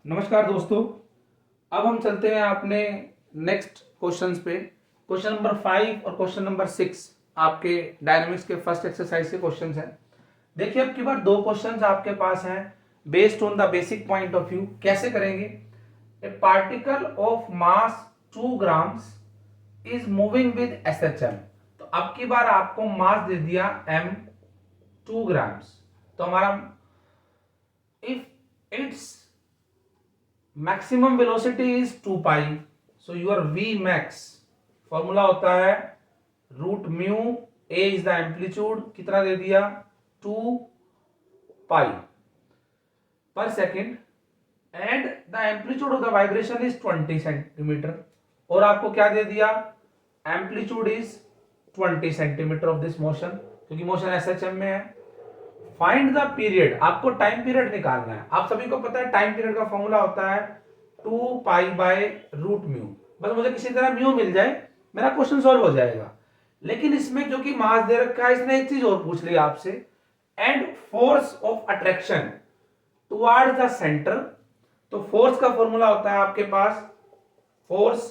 नमस्कार दोस्तों। अब हम चलते हैं अपने नेक्स्ट क्वेश्चंस पे। क्वेश्चन नंबर 5 और क्वेश्चन नंबर 6 आपके डायनामिक्स के फर्स्ट एक्सरसाइज के क्वेश्चंस हैं। देखिए अब की बार दो क्वेश्चंस आपके पास हैं based on the basic point of view. कैसे करेंगे? ए particle of mass 2 grams is moving with SHM. तो अब की बार आपको मास दे दिया m 2 ग्राम्स। तो हमारा if it's maximum velocity is 2 pi, so your v max formula होता है root mu a is the amplitude, कितना दे दिया 2 pi per second, and the amplitude of the vibration is 20 centimetre. और आपको क्या दे दिया? Amplitude is 20 centimetre of this motion, क्योंकि मोशन एसएचएम में है। फाइंड द पीरियड, आपको टाइम पीरियड निकालना है। आप सभी को पता है टाइम पीरियड का फॉर्मूला होता है 2 पाई बाय रूट म्यू। बस मुझे किसी तरह म्यू मिल जाए, मेरा क्वेश्चन सॉल्व हो जाएगा। लेकिन इसमें क्योंकि मास दे रखा है, इसने एक चीज और पूछ ली आपसे, and force of attraction towards the centre. तो फोर्स का फॉर्मूला होता है आपके पास फोर्स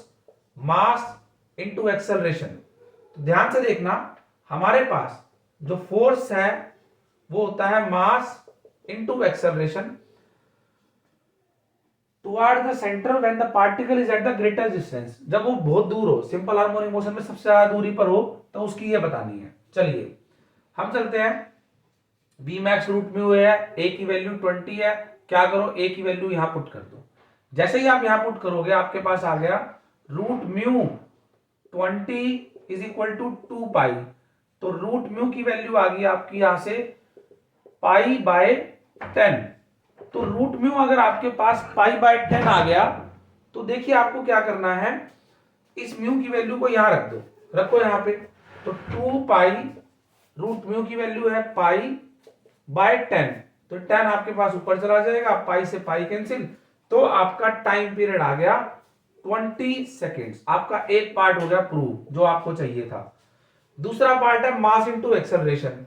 मास इनटू एक्सेलरेशन। तो ध्यान से देखना, हमारे पास जो फोर्स है वो होता है mass into acceleration toward the centre when the particle is at the greater distance. जब वो बहुत दूर हो, सिंपल हार्मोनिक मोशन में सबसे ज्यादा दूरी पर हो, तो उसकी ये बतानी है। चलिए हम चलते हैं। v मैक्स रूट म्यू है, a की वैल्यू 20 है। क्या करो, a की वैल्यू यहां पुट कर दो। जैसे ही आप यहां पुट करोगे आपके पास आ गया root mu 20 is equal to 2 pi. तो रूट म्यू की वैल्यू आ गई आपकी यहां से पाई बाय 10। तो रूट म्यू अगर आपके पास पाई बाय 10 आ गया, तो देखिए आपको क्या करना है, इस म्यू की वैल्यू को यहां रख दो, रखो यहां पे। तो 2 पाई रूट म्यू की वैल्यू है पाई बाय 10, तो 10 आपके पास ऊपर चला जाएगा, पाई से पाई कैंसिल। तो आपका टाइम पीरियड आ गया 20 सेकेंड्स। आपका एक पार्ट हो गया प्रूव, जो आपको चाहिए था। दूसरा पार्ट है मास इनटू एक्सेलरेशन।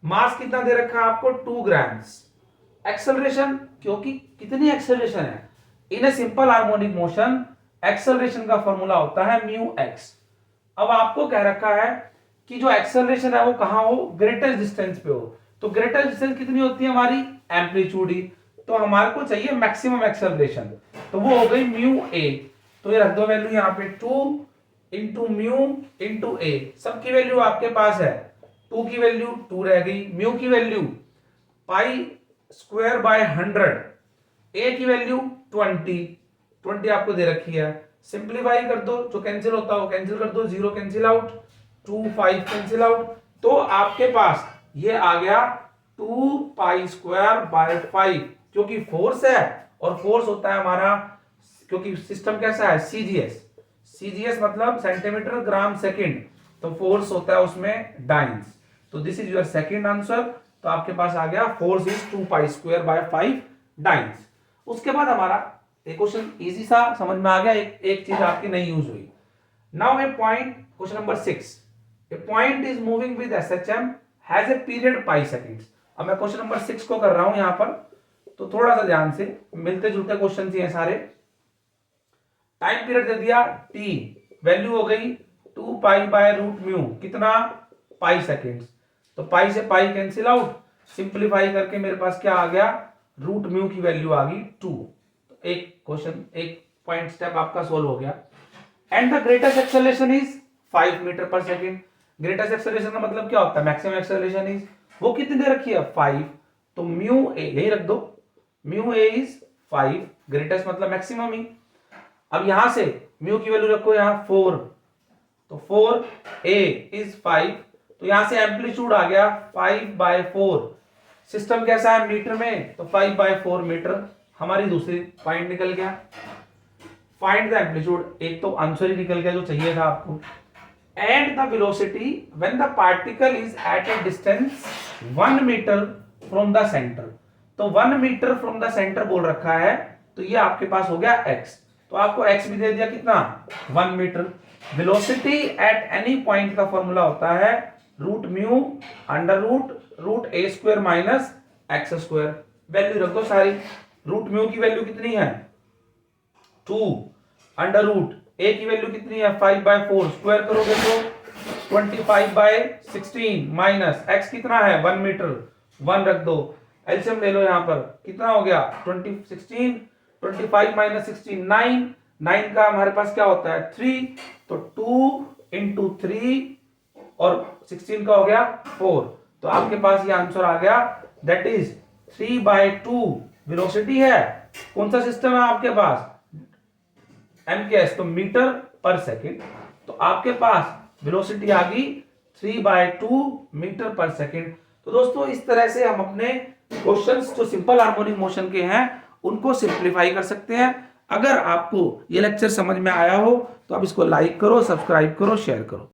मास कितना दे रखा है आपको 2 ग्राम्स। एक्सेलरेशन, क्योंकि कितनी एक्सेलरेशन है in a simple harmonic motion, acceleration का फॉर्मूला होता है म्यू एक्स। अब आपको कह रखा है कि जो एक्सेलरेशन है वो कहां हो, ग्रेटेस्ट डिस्टेंस पे हो। तो ग्रेटेस्ट डिस्टेंस कितनी होती है हमारी, एम्पलीट्यूड ही। तो हमारे को चाहिए मैक्सिमम एक्सेलरेशन, तो वो हो गई म्यू ए। तो ये रख दो वैल्यू यहाँ पे 2 इंटू म्यू इंटू ए। सबकी वैल्यू आपके पास है, 2 की वैल्यू 2 रह गई, म्यू की वैल्यू पाई स्क्वायर बाय 100, ए की वैल्यू 20 आपको दे रखी है। सिंप्लीफाई कर दो, जो कैंसिल होता है वो कैंसिल कर दो, 0 कैंसिल आउट, 2 5 कैंसिल आउट। तो आपके पास ये आ गया 2 पाई स्क्वायर बाय 5, क्योंकि फोर्स है और फोर्स होता है हमारा, क्योंकि सिस्टम कैसा है सीजीएस, सीजीएस मतलब सेंटीमीटर ग्राम सेकंड, तो फोर्स होता है उसमें डाइन्स। तो this is your second answer. तो आपके पास आ गया force is 2 pi square by 5 dance. उसके बाद हमारा एक क्वेश्चन इजी सा समझ में आ गया, एक चीज आपकी नहीं यूज हुई। Now A point, question number 6, A point is moving with SHM has a period pi seconds. अब मैं क्वेश्चन नंबर 6 को कर रहा हूं यहां पर, तो थोड़ा सा ध्यान से, मिलते जुलते क्वेश्चन ही हैं सारे। टाइम पीरियड दे दिया t, वैल्यू हो गई 2 पाई बाय रूट म्यू, कितना पाई सेकेंड्स। तो पाई से पाई कैंसिल आउट, सिंप्लीफाई करके मेरे पास क्या आ गया, रूट म्यू की वैल्यू आ गई 2। तो एक क्वेश्चन, एक पॉइंट स्टेप आपका सोल्व हो गया। And the greatest acceleration is 5 metre per second. Greatest acceleration का मतलब क्या होता है, मैक्सिमम एक्सेलरेशन इज, वो कितनी दे रखी है 5। तो म्यू ए यही रख दो, म्यू ए इज 5, ग्रेटेस्ट मतलब मैक्सिमम ही। अब यहां से म्यू की वैल्यू रखो यहां 4, तो 4 ए इज 5। तो यहां से एम्पलीट्यूड आ गया 5 बाय 4। सिस्टम कैसा है मीटर में, तो 5 बाय 4 मीटर। हमारी दूसरी पॉइंट निकल गया। फाइंड द एम्पलीट्यूड, एक तो आंसर ही निकल गया जो चाहिए था आपको। And the velocity when the particle is at a distance 1 metre from the centre. तो 1 मीटर फ्रॉम द सेंटर बोल रखा है, तो ये आपके पास हो गया x। तो आपको x भी दे दिया कितना 1 meter. Velocity at any point का फॉर्मूला होता है root mu under root a square minus x square. Value रख दो सारी, रूट म्यू की वैल्यू कितनी है 2, अंडर रूट ए की वैल्यू कितनी है 5/4, स्क्वायर करोगे तो 25/16 माइनस एक्स कितना है 1 मीटर, 1 रख दो, एलसीएम ले लो यहां पर कितना हो गया 25 माइनस 16 9, 9 का हमारे पास क्या होता है 3, तो 2 इंटू 3 और 16 का हो गया 4, तो आपके पास ये आंसर आ गया दैट इज 3/2 वेलोसिटी है। कौन सा सिस्टम है आपके पास एमकेएस, तो मीटर पर सेकंड, तो आपके पास वेलोसिटी आ गई 3/2 मीटर पर सेकंड। तो दोस्तों इस तरह से हम अपने क्वेश्चंस जो सिंपल हार्मोनिक मोशन के हैं उनको सिंप्लीफाई कर सकते हैं। अगर आपको ये लेक्चर समझ में आया हो तो आप इसको लाइक करो, सब्सक्राइब करो, शेयर करो।